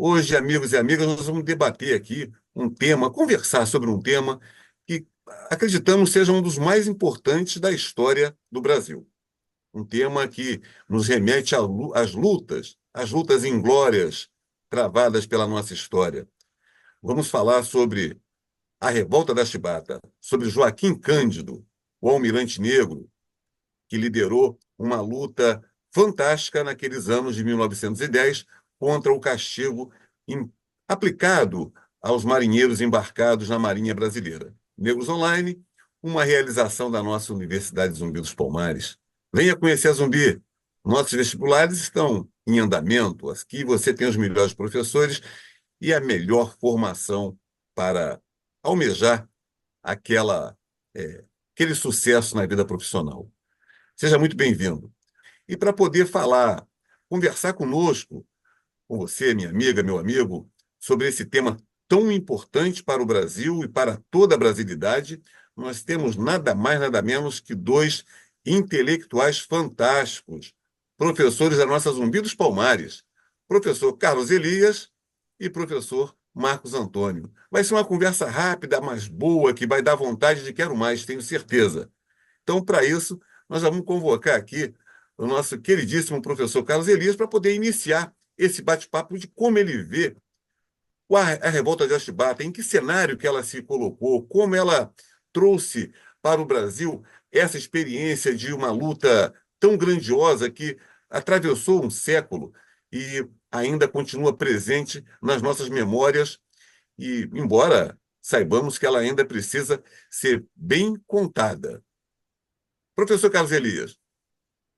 Hoje, amigos e amigas, nós vamos debater aqui um tema, conversar sobre um tema que acreditamos seja um dos mais importantes da história do Brasil. Um tema que nos remete às lutas inglórias travadas pela nossa história. Vamos falar sobre a Revolta da Chibata, sobre Joaquim Cândido, o almirante negro, que liderou uma luta fantástica naqueles anos de 1910 contra o castigo aplicado aos marinheiros embarcados na Marinha Brasileira. Negros Online, uma realização da nossa Universidade Zumbi dos Palmares. Venha conhecer a Zumbi. Nossos vestibulares estão em andamento. Aqui você tem os melhores professores e a melhor formação para almejar aquela, aquele sucesso na vida profissional. Seja muito bem-vindo. E para poder falar, conversar conosco, com você, minha amiga, meu amigo, sobre esse tema tão importante para o Brasil e para toda a brasilidade, nós temos nada mais, nada menos que dois intelectuais fantásticos, professores da nossa Zumbi dos Palmares, professor Carlos Elias e professor Marcos Antônio. Vai ser uma conversa rápida, mas boa, que vai dar vontade de quero mais, tenho certeza. Então, para isso, nós vamos convocar aqui o nosso queridíssimo professor Carlos Elias para poder iniciar esse bate-papo de como ele vê a Revolta de Chibata, em que cenário que ela se colocou, como ela trouxe para o Brasil essa experiência de uma luta tão grandiosa que atravessou um século e ainda continua presente nas nossas memórias, e embora saibamos que ela ainda precisa ser bem contada. Professor Carlos Elias.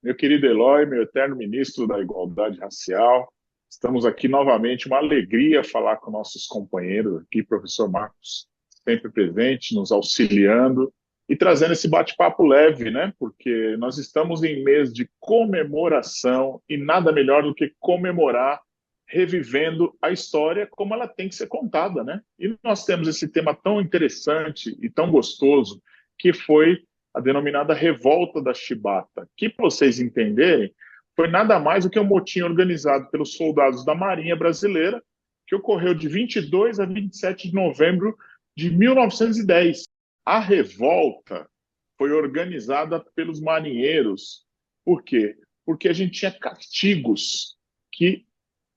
Meu querido Eloy, meu eterno ministro da Igualdade Racial, estamos aqui novamente, uma alegria falar com nossos companheiros aqui, professor Marcos, sempre presente, nos auxiliando e trazendo esse bate-papo leve, né? Porque nós estamos em mês de comemoração e nada melhor do que comemorar revivendo a história como ela tem que ser contada, né? E nós temos esse tema tão interessante e tão gostoso que foi a denominada Revolta da Chibata, que, para vocês entenderem, foi nada mais do que um motim organizado pelos soldados da Marinha Brasileira, que ocorreu de 22 a 27 de novembro de 1910. A revolta foi organizada pelos marinheiros. Por quê? Porque a gente tinha castigos que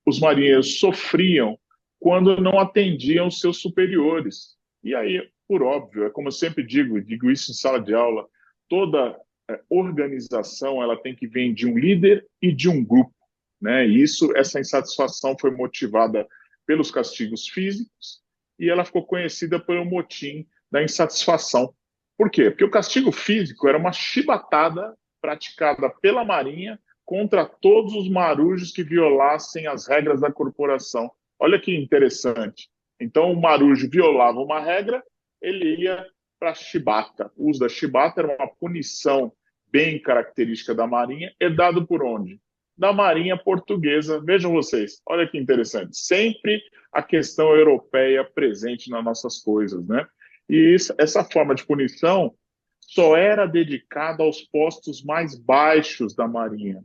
os marinheiros sofriam quando não atendiam os seus superiores. E aí, por óbvio, é como eu sempre digo isso em sala de aula, toda organização ela tem que vir de um líder e de um grupo, né? E essa insatisfação foi motivada pelos castigos físicos e ela ficou conhecida pelo motim da insatisfação. Por quê? Porque o castigo físico era uma chibatada praticada pela Marinha contra todos os marujos que violassem as regras da corporação. Olha que interessante. Então, o marujo violava uma regra, ele ia para a chibata. O uso da chibata era uma punição bem característica da Marinha, herdado por onde? Da Marinha Portuguesa. Vejam vocês, olha que interessante. Sempre a questão europeia presente nas nossas coisas, né? E essa forma de punição só era dedicada aos postos mais baixos da Marinha.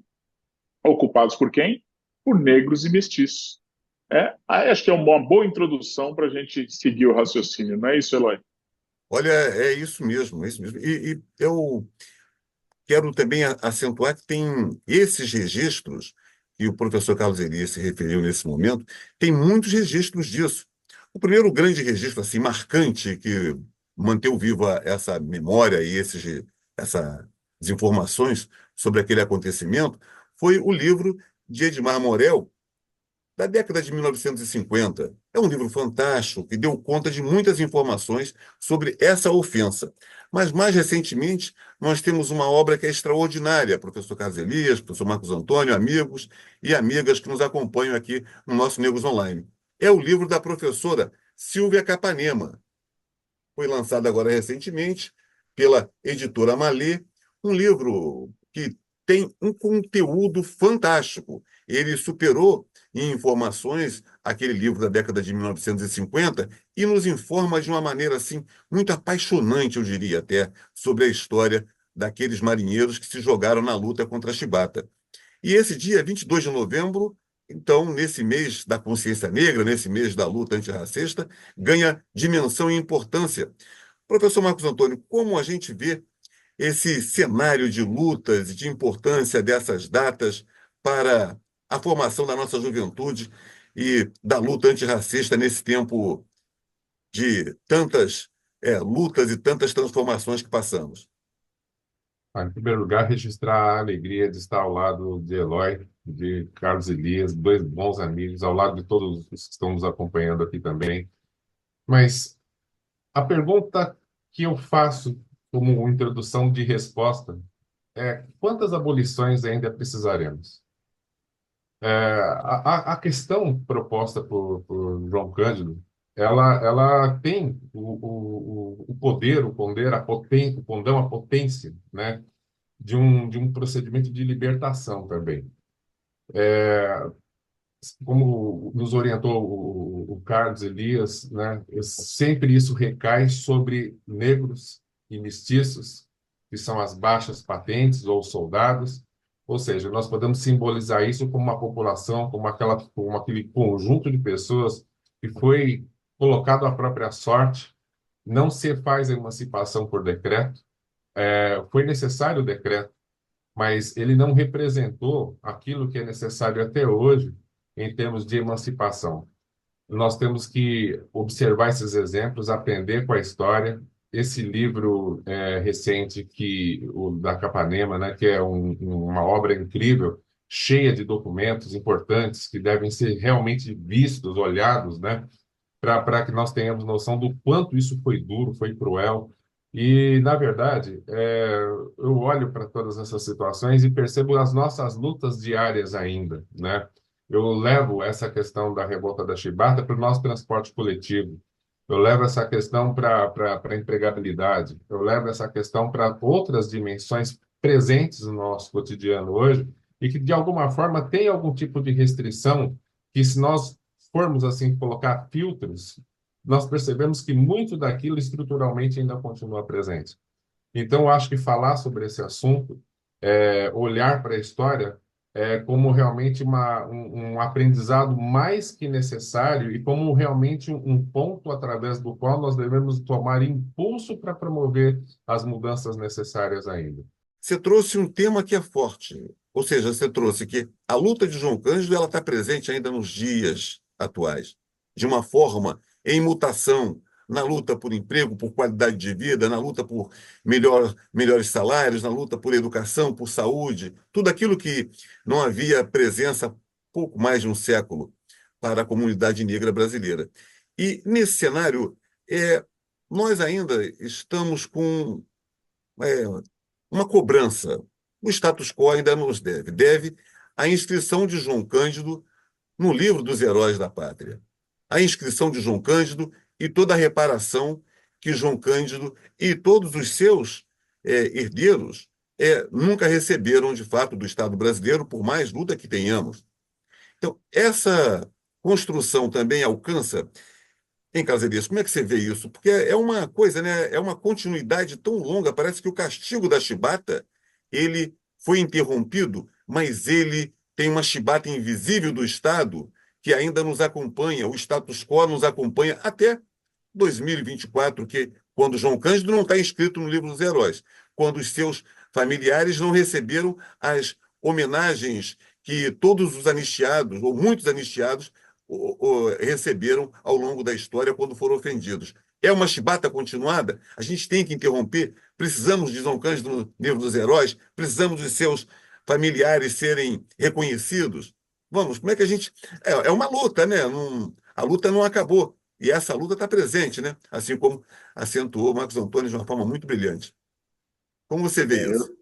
Ocupados por quem? Por negros e mestiços. Acho que é uma boa introdução para a gente seguir o raciocínio, não é isso, Eloy? Olha, é isso mesmo, é isso mesmo. E eu quero também acentuar que tem esses registros, que o professor Carlos Elias se referiu nesse momento, tem muitos registros disso. O primeiro grande registro assim, marcante que manteve viva essa memória e essas informações sobre aquele acontecimento foi o livro de Edmar Morel, da década de 1950. É um livro fantástico que deu conta de muitas informações sobre essa ofensa. Mas, mais recentemente, nós temos uma obra que é extraordinária, professor Carlos Elias, professor Marcos Antônio, amigos e amigas que nos acompanham aqui no nosso Negros Online. É o livro da professora Silvia Capanema. Foi lançado agora recentemente pela editora Malê, um livro que tem um conteúdo fantástico. Ele superou em informações aquele livro da década de 1950 e nos informa de uma maneira assim muito apaixonante, eu diria até, sobre a história daqueles marinheiros que se jogaram na luta contra a chibata. E esse dia, 22 de novembro, Então, nesse mês da consciência negra, nesse mês da luta antirracista, ganha dimensão e importância. Professor Marcos Antônio, como a gente vê esse cenário de lutas e de importância dessas datas para a formação da nossa juventude e da luta antirracista nesse tempo de tantas lutas e tantas transformações que passamos? Em primeiro lugar, registrar a alegria de estar ao lado de Eloy, de Carlos Elias, dois bons amigos, ao lado de todos os que estão nos acompanhando aqui também. Mas a pergunta que eu faço como introdução de resposta é: quantas abolições ainda precisaremos? A questão proposta por João Cândido, ela tem o poder, o condão, a potência, né, de um procedimento de libertação também. Como nos orientou o Carlos Elias, né, sempre isso recai sobre negros e mestiços, que são as baixas patentes ou soldados. Ou seja, nós podemos simbolizar isso como uma população, como aquele conjunto de pessoas que foi colocado à própria sorte. Não se faz a emancipação por decreto. Foi necessário o decreto, mas ele não representou aquilo que é necessário até hoje em termos de emancipação. Nós temos que observar esses exemplos, aprender com a história. Esse livro recente o da Capanema, né, que é uma obra incrível, cheia de documentos importantes que devem ser realmente vistos, olhados, né, para que nós tenhamos noção do quanto isso foi duro, foi cruel. E, na verdade, eu olho para todas essas situações e percebo as nossas lutas diárias ainda, né? Eu levo essa questão da revolta da chibata para o nosso transporte coletivo. Eu levo essa questão para a empregabilidade. Eu levo essa questão para outras dimensões presentes no nosso cotidiano hoje e que, de alguma forma, tem algum tipo de restrição que, se nós formos assim colocar filtros, nós percebemos que muito daquilo estruturalmente ainda continua presente. Então, eu acho que falar sobre esse assunto, olhar para a história, como realmente um aprendizado mais que necessário e como realmente um ponto através do qual nós devemos tomar impulso para promover as mudanças necessárias ainda. Você trouxe um tema que é forte, ou seja, você trouxe que a luta de João Cândido ela está presente ainda nos dias atuais, de uma forma em mutação, na luta por emprego, por qualidade de vida, na luta por melhores salários, na luta por educação, por saúde, tudo aquilo que não havia presença há pouco mais de um século para a comunidade negra brasileira. E nesse cenário, nós ainda estamos com é, uma cobrança. O status quo ainda nos deve. Deve a inscrição de João Cândido no livro dos heróis da pátria. A inscrição de João Cândido e toda a reparação que João Cândido e todos os seus herdeiros nunca receberam, de fato, do Estado brasileiro, por mais luta que tenhamos. Então, essa construção também alcança em Caserias, como é que você vê isso? Porque é uma coisa, né? É uma continuidade tão longa. Parece que o castigo da chibata ele foi interrompido, mas ele tem uma chibata invisível do Estado que ainda nos acompanha. O status quo nos acompanha até 2024, que quando João Cândido não está inscrito no livro dos heróis, quando os seus familiares não receberam as homenagens que todos os anistiados, ou muitos anistiados, receberam ao longo da história quando foram ofendidos. É uma chibata continuada? A gente tem que interromper? Precisamos de João Cândido no livro dos heróis? Precisamos de seus familiares serem reconhecidos? Vamos, como é que a gente. É uma luta, né? A luta não acabou. E essa luta está presente, né? Assim como acentuou o Marcos Antônio de uma forma muito brilhante. Como você vê É, isso?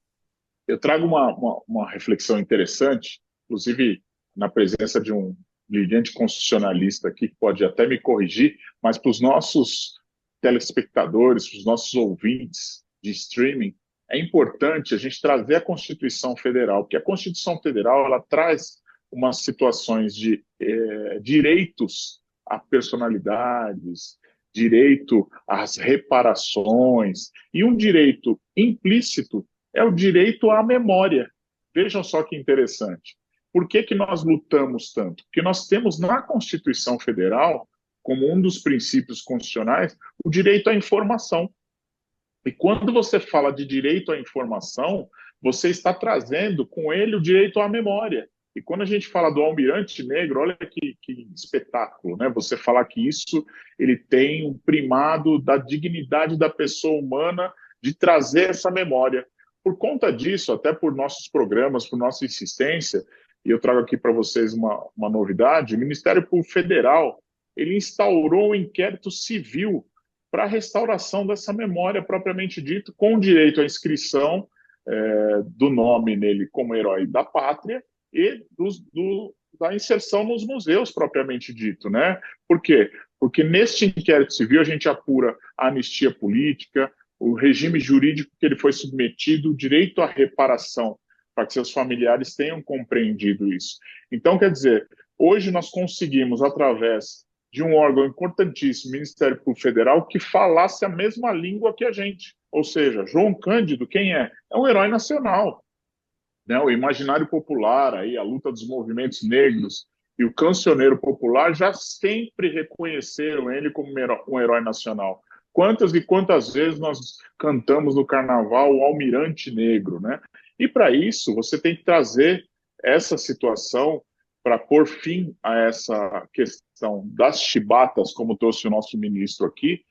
eu trago uma reflexão interessante, inclusive na presença de um brilhante constitucionalista aqui, que pode até me corrigir, mas para os nossos telespectadores, para os nossos ouvintes de streaming, é importante a gente trazer a Constituição Federal, porque a Constituição Federal ela traz umas situações de direitos a personalidades, direito às reparações, e um direito implícito é o direito à memória. Vejam só que interessante. Por que que nós lutamos tanto? Porque nós temos na Constituição Federal, como um dos princípios constitucionais, o direito à informação. E quando você fala de direito à informação, você está trazendo com ele o direito à memória. E quando a gente fala do Almirante Negro, olha que espetáculo, né? Você falar que isso ele tem um primado da dignidade da pessoa humana de trazer essa memória. Por conta disso, até por nossos programas, por nossa insistência, e eu trago aqui para vocês uma novidade, o Ministério Público Federal ele instaurou um inquérito civil para a restauração dessa memória propriamente dito, com direito à inscrição do nome nele como herói da pátria e da inserção nos museus propriamente dito, né? Por quê? Porque neste inquérito civil a gente apura a anistia política, o regime jurídico que ele foi submetido, o direito à reparação, para que seus familiares tenham compreendido isso. Então, quer dizer, hoje nós conseguimos, através de um órgão importantíssimo, o Ministério Público Federal, que falasse a mesma língua que a gente. Ou seja, João Cândido, quem é? É um herói nacional. Né? O imaginário popular, aí, a luta dos movimentos negros e o cancioneiro popular já sempre reconheceram ele como um herói nacional. Quantas e quantas vezes nós cantamos no carnaval o Almirante Negro, né? E para isso, você tem que trazer essa situação para pôr fim a essa questão das chibatas, como trouxe o nosso ministro aqui,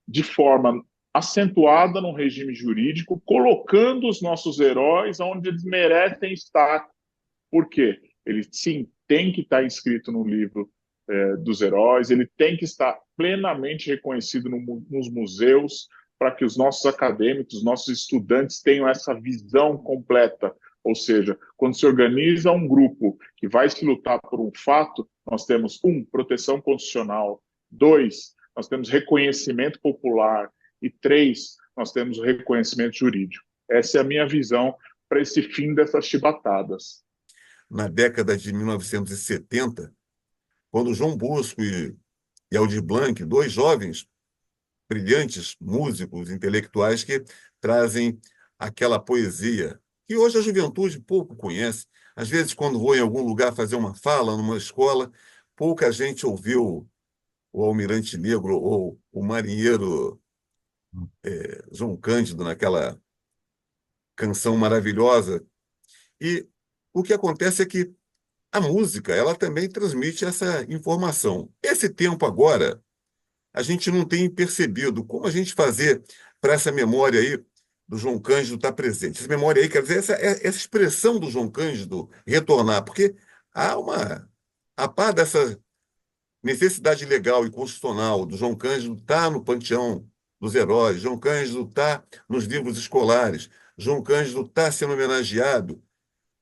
de forma acentuada no regime jurídico, colocando os nossos heróis onde eles merecem estar. Por quê? Ele, sim, tem que estar inscrito no livro dos heróis, ele tem que estar plenamente reconhecido nos museus, para que os nossos acadêmicos, nossos estudantes tenham essa visão completa. Ou seja, quando se organiza um grupo que vai se lutar por um fato, nós temos, proteção constitucional, 2, nós temos reconhecimento popular, e 3, nós temos o reconhecimento jurídico. Essa é a minha visão para esse fim dessas chibatadas. Na década de 1970, quando João Bosco e Aldir Blanc, dois jovens brilhantes músicos, intelectuais que trazem aquela poesia que hoje a juventude pouco conhece. Às vezes, quando vou em algum lugar fazer uma fala, numa escola, pouca gente ouviu o Almirante Negro ou o marinheiro João Cândido naquela canção maravilhosa. E o que acontece é que a música, ela também transmite essa informação. Esse tempo agora, a gente não tem percebido como a gente fazer para essa memória aí do João Cândido estar presente. Essa memória aí, quer dizer, essa expressão do João Cândido retornar, porque a par dessa necessidade legal e constitucional do João Cândido estar no panteão dos heróis, João Cândido está nos livros escolares, João Cândido está sendo homenageado.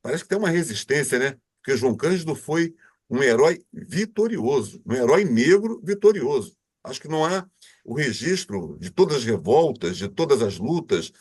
Parece que tem uma resistência, né? Porque João Cândido foi um herói vitorioso, um herói negro vitorioso. Acho que não há o registro de todas as revoltas, de todas as lutas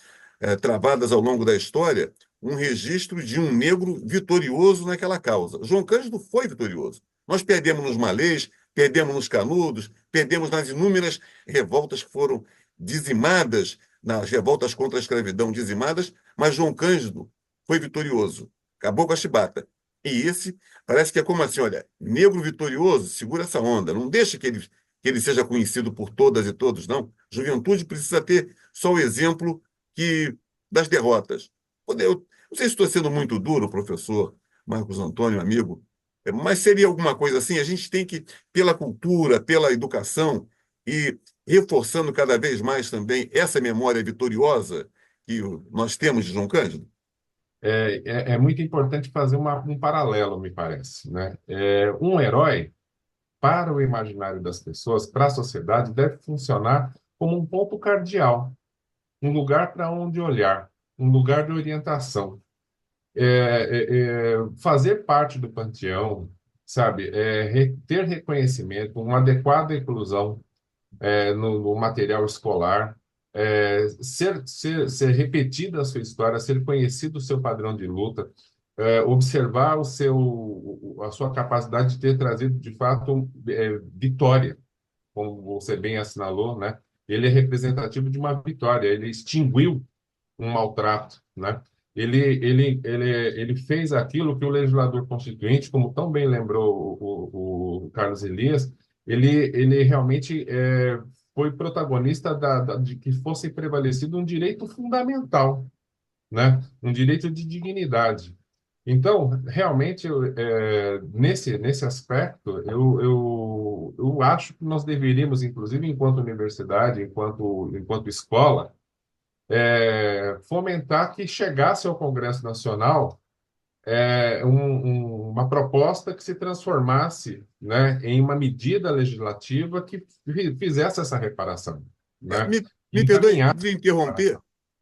travadas ao longo da história, um registro de um negro vitorioso naquela causa. João Cândido foi vitorioso. Nós perdemos nos malês, perdemos nos canudos, perdemos nas inúmeras revoltas que foram dizimadas, nas revoltas contra a escravidão dizimadas, mas João Cândido foi vitorioso. Acabou com a chibata. E esse parece que é como assim, olha, negro vitorioso, segura essa onda, não deixa que ele seja conhecido por todas e todos, não. Juventude precisa ter só o exemplo das derrotas. Eu não sei se estou sendo muito duro, professor Marcos Antônio, amigo, mas seria alguma coisa assim, a gente tem que, pela cultura, pela educação, e reforçando cada vez mais também essa memória vitoriosa que nós temos de João Cândido. É muito importante fazer um paralelo, me parece, né? Um herói, para o imaginário das pessoas, para a sociedade, deve funcionar como um ponto cardeal, um lugar para onde olhar, um lugar de orientação. Fazer parte do panteão, sabe? Ter reconhecimento, uma adequada inclusão no material escolar, ser repetida a sua história, ser conhecido o seu padrão de luta, observar a sua capacidade de ter trazido, de fato, vitória, como você bem assinalou, né? Ele é representativo de uma vitória, ele extinguiu um maltrato, né? ele fez aquilo que o legislador constituinte, como tão bem lembrou o Carlos Elias, ele realmente foi protagonista de que fosse prevalecido um direito fundamental, né? Um direito de dignidade. Então, realmente, nesse aspecto, eu acho que nós deveríamos, inclusive, enquanto universidade, enquanto escola, fomentar que chegasse ao Congresso Nacional uma proposta que se transformasse, né, em uma medida legislativa que fizesse essa reparação, É, né, me, e me perdoe encaminhar interromper,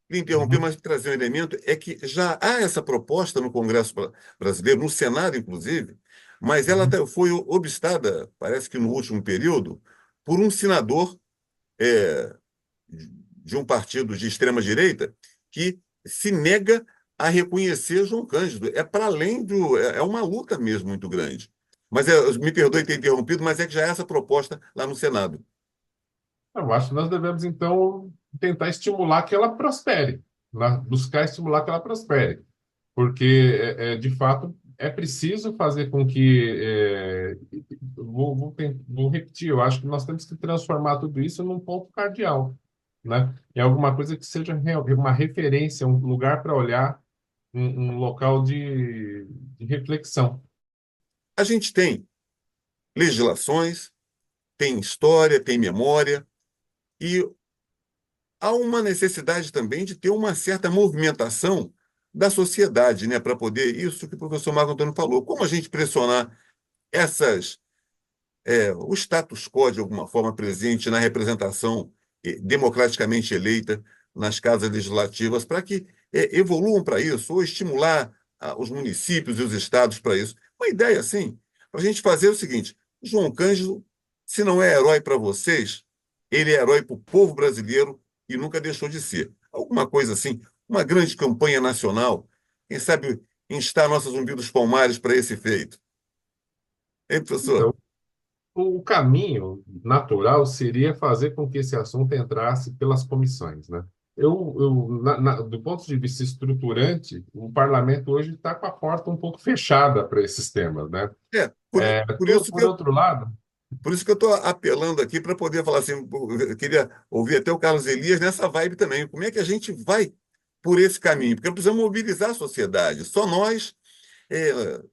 lhe interromper, Uhum, mas trazer um elemento é que já há essa proposta no Congresso brasileiro, no Senado, inclusive, mas ela uhum. foi obstada, parece que no último período, por um senador é, de um partido de extrema-direita que se nega a reconhecer João Cândido. É para além do. É uma luta mesmo muito grande. Mas me perdoe ter interrompido, mas é que já há essa proposta lá no Senado. Eu acho que nós devemos, então, tentar estimular que ela prospere, né? Buscar estimular que ela prospere, porque, de fato, é preciso fazer com que. Vou repetir, eu acho que nós temos que transformar tudo isso num ponto cardeal, né? Em alguma coisa que seja uma referência, um lugar para olhar, um local de reflexão. A gente tem legislações, tem história, tem memória, e há uma necessidade também de ter uma certa movimentação da sociedade, né, para poder, isso que o professor Marco Antônio falou, como a gente pressionar essas, o status quo, de alguma forma, presente na representação democraticamente eleita nas casas legislativas, para que evoluam para isso, ou estimular os municípios e os estados para isso. Uma ideia assim, para a gente fazer o seguinte: João Cândido, se não é herói para vocês, ele é herói para o povo brasileiro e nunca deixou de ser. Alguma coisa assim, uma grande campanha nacional, quem sabe instar nossos Zumbi dos Palmares para esse feito. Hein, professor? Então, o caminho natural seria fazer com que esse assunto entrasse pelas comissões, né? Do ponto de vista estruturante, o parlamento hoje está com a porta um pouco fechada para esses temas, né? É, por isso que Por outro lado, por isso que eu estou apelando aqui para poder falar assim, eu queria ouvir até o Carlos Elias nessa vibe também. Como é que a gente vai por esse caminho? Porque precisamos mobilizar a sociedade. Só nós é,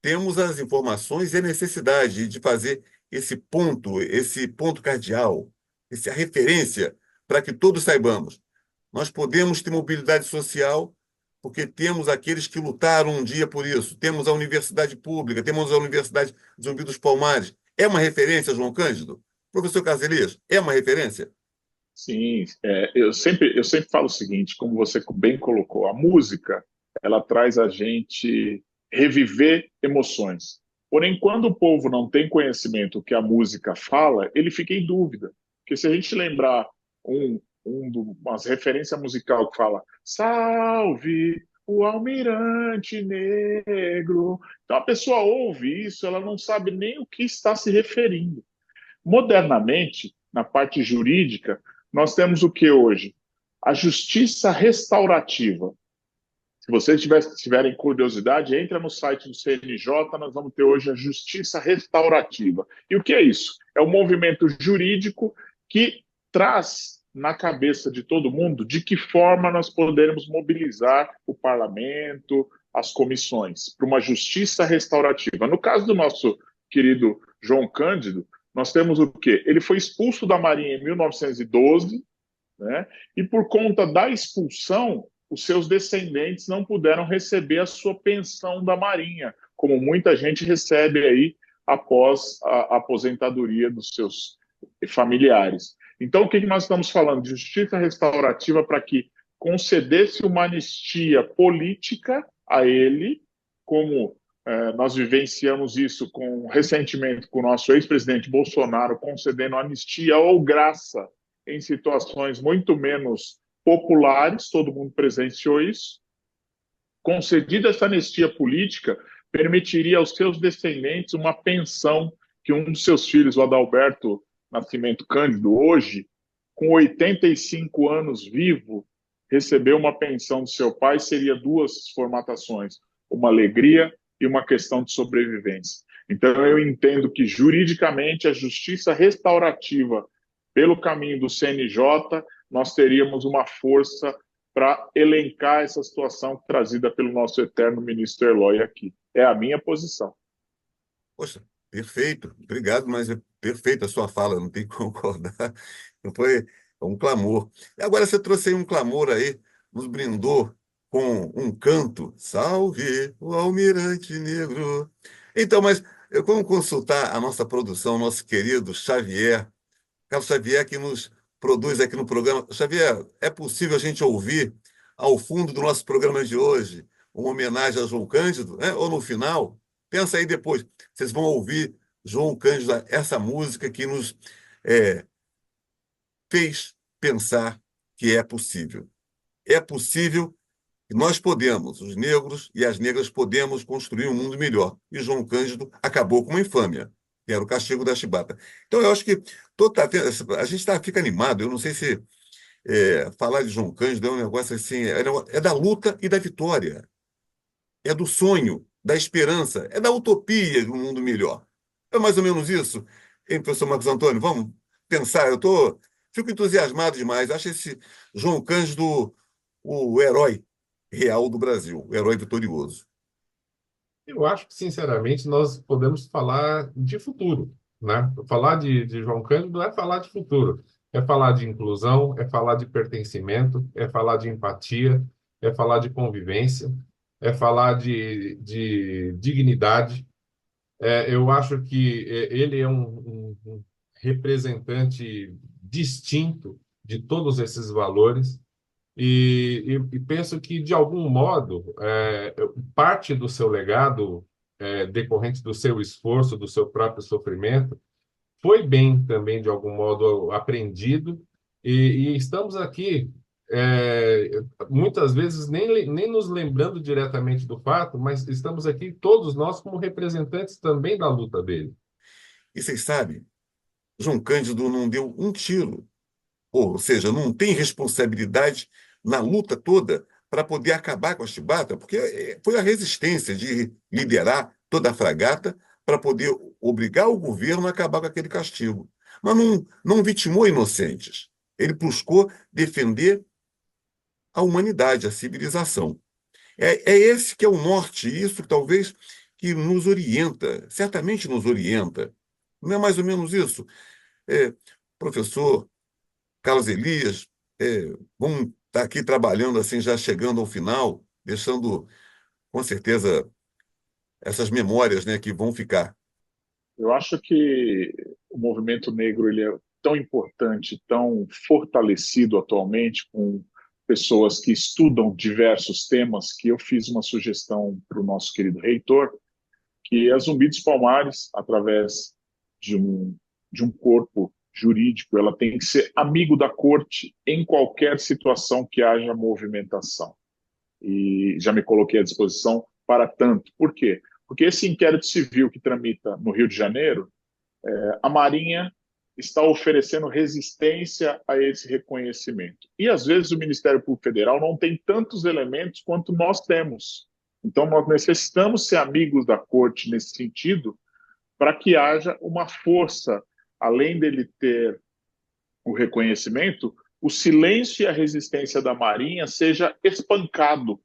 temos as informações e a necessidade de fazer esse ponto cardeal, essa referência, para que todos saibamos. Nós podemos ter mobilidade social porque temos aqueles que lutaram um dia por isso. Temos a universidade pública, temos a Universidade Zumbi dos Palmares. É uma referência, João Cândido? Professor Caselias, é uma referência? Sim, eu sempre falo o seguinte, como você bem colocou, a música, ela traz a gente reviver emoções. Porém, quando o povo não tem conhecimento do que a música fala, ele fica em dúvida. Porque se a gente lembrar umas referências musical que fala Salve o Almirante Negro, então a pessoa ouve isso, ela não sabe nem o que está se referindo. Modernamente, na parte jurídica, nós temos o que hoje? A justiça restaurativa. Se vocês tiverem curiosidade, entra no site do CNJ, nós vamos ter hoje a justiça restaurativa. E o que é isso? É um movimento jurídico que traz na cabeça de todo mundo de que forma nós poderemos mobilizar o parlamento, as comissões, para uma justiça restaurativa. No caso do nosso querido João Cândido, nós temos o quê? Ele foi expulso da Marinha em 1912, né? E por conta da expulsão, os seus descendentes não puderam receber a sua pensão da Marinha, como muita gente recebe aí após a aposentadoria dos seus familiares. Então, o que nós estamos falando? De justiça restaurativa para que concedesse uma anistia política a ele, como nós vivenciamos isso recentemente com o nosso ex-presidente Bolsonaro, concedendo anistia ou graça em situações muito menos populares, todo mundo presenciou isso. Concedida essa anistia política, permitiria aos seus descendentes uma pensão que um dos seus filhos, o Adalberto Nascimento Cândido, hoje, com 85 anos vivo, receber uma pensão do seu pai seria duas formatações, uma alegria e uma questão de sobrevivência. Então, eu entendo que, juridicamente, a justiça restaurativa, pelo caminho do CNJ, nós teríamos uma força para elencar essa situação trazida pelo nosso eterno ministro Eloy aqui. É a minha posição. Poxa, perfeito. Obrigado, mas é perfeita a sua fala, não tem como concordar. Não foi um clamor. E agora você trouxe aí um clamor aí, nos brindou com um canto. Salve o almirante negro. Então, mas vamos consultar a nossa produção, nosso querido Xavier, Carlos Xavier, que nos produz aqui no programa. Xavier, é possível a gente ouvir ao fundo do nosso programa de hoje uma homenagem a João Cândido, né? Ou no final? Pensa aí depois. Vocês vão ouvir João Cândido, essa música que nos é, fez pensar que é possível. É possível e nós podemos, os negros e as negras podemos construir um mundo melhor. E João Cândido acabou com uma infâmia, que era o castigo da chibata. Então, eu acho que a gente fica animado. Eu não sei se falar de João Cândido é um negócio assim, é da luta e da vitória, é do sonho, da esperança, é da utopia de um mundo melhor. É mais ou menos isso, hein, professor Marcos Antônio? Vamos pensar. Fico entusiasmado demais. Acho esse João Cândido o herói real do Brasil, o herói vitorioso. Eu acho que, sinceramente, nós podemos falar de futuro, né? Falar de João Cândido é falar de futuro, é falar de inclusão, é falar de pertencimento, é falar de empatia, é falar de convivência, é falar de dignidade. Eu acho que ele é um representante distinto de todos esses valores. E penso que, de algum modo, parte do seu legado, decorrente do seu esforço, do seu próprio sofrimento, foi bem também, de algum modo, aprendido. E estamos aqui, muitas vezes, nem nos lembrando diretamente do fato, mas estamos aqui, todos nós, como representantes também da luta dele. E vocês sabem, João Cândido não deu um tiro, ou seja, não tem responsabilidade na luta toda para poder acabar com a chibata, porque foi a resistência de liderar toda a fragata para poder obrigar o governo a acabar com aquele castigo. Mas não vitimou inocentes. Ele buscou defender a humanidade, a civilização. É esse que é o norte, isso talvez que nos orienta, certamente nos orienta. Não é mais ou menos isso? É, professor Carlos Elias, vamos estar aqui trabalhando assim, já chegando ao final, deixando com certeza essas memórias, né, que vão ficar. Eu acho que o movimento negro ele é tão importante, tão fortalecido atualmente, com pessoas que estudam diversos temas, que eu fiz uma sugestão para o nosso querido reitor, que a Zumbi dos Palmares, através de de um corpo jurídico, ela tem que ser amigo da corte em qualquer situação que haja movimentação. E já me coloquei à disposição para tanto. Por quê? Porque esse inquérito civil que tramita no Rio de Janeiro, a Marinha está oferecendo resistência a esse reconhecimento. E, às vezes, o Ministério Público Federal não tem tantos elementos quanto nós temos. Então, nós necessitamos ser amigos da corte nesse sentido, para que haja uma força, além dele ter o reconhecimento, o silêncio e a resistência da Marinha seja espancado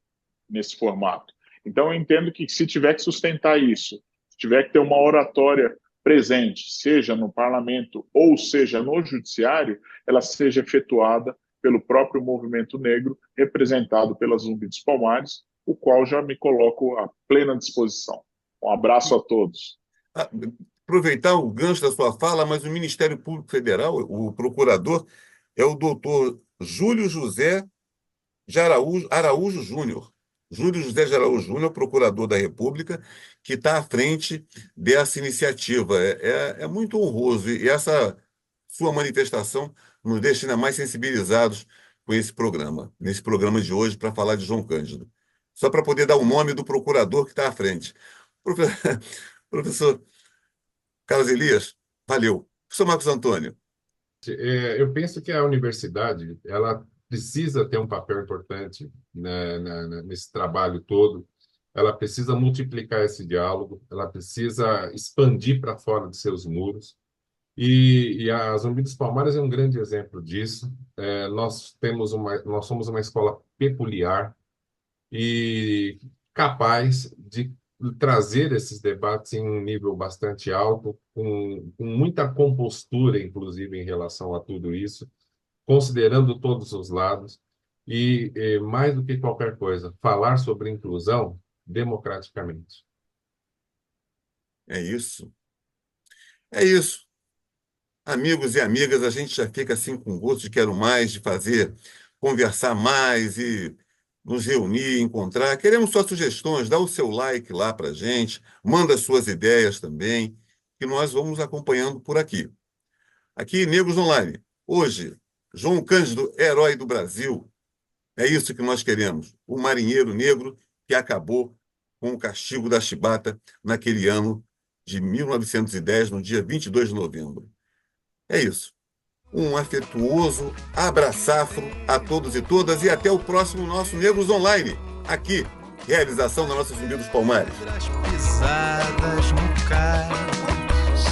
nesse formato. Então, eu entendo que se tiver que sustentar isso, se tiver que ter uma oratória presente, seja no parlamento ou seja no judiciário, ela seja efetuada pelo próprio movimento negro, representado pela Zumbi dos Palmares, o qual já me coloco à plena disposição. Um abraço a todos. Aproveitar o gancho da sua fala, mas o Ministério Público Federal, o procurador, é o doutor Júlio José de Araújo Júnior. Júlio José de Araújo Júnior, procurador da República, que está à frente dessa iniciativa. É muito honroso e essa sua manifestação nos deixa ainda mais sensibilizados com nesse programa de hoje, para falar de João Cândido. Só para poder dar o nome do procurador que está à frente. Professor Carlos Elias, valeu. Professor Marcos Antônio. Eu penso que a universidade, ela precisa ter um papel importante, né, nesse trabalho todo. Ela precisa multiplicar esse diálogo, ela precisa expandir para fora de seus muros. E a Zumbi dos Palmares é um grande exemplo disso. Nós somos uma escola peculiar e capaz de trazer esses debates em um nível bastante alto, com muita compostura, inclusive, em relação a tudo isso, considerando todos os lados mais do que qualquer coisa, falar sobre inclusão democraticamente. É isso. É isso. Amigos e amigas, a gente já fica assim com gosto de quero mais, de fazer, conversar mais e nos reunir, encontrar. Queremos suas sugestões, dá o seu like lá para a gente, manda suas ideias também, que nós vamos acompanhando por aqui. Aqui, Negros Online. Hoje, João Cândido, herói do Brasil. É isso que nós queremos. O marinheiro negro que acabou com o castigo da chibata naquele ano de 1910, no dia 22 de novembro. É isso. Um afetuoso abraçafro a todos e todas e até o próximo nosso Negros Online. Aqui, realização da nossa Zumbi dos Palmares. Pisadas no cais,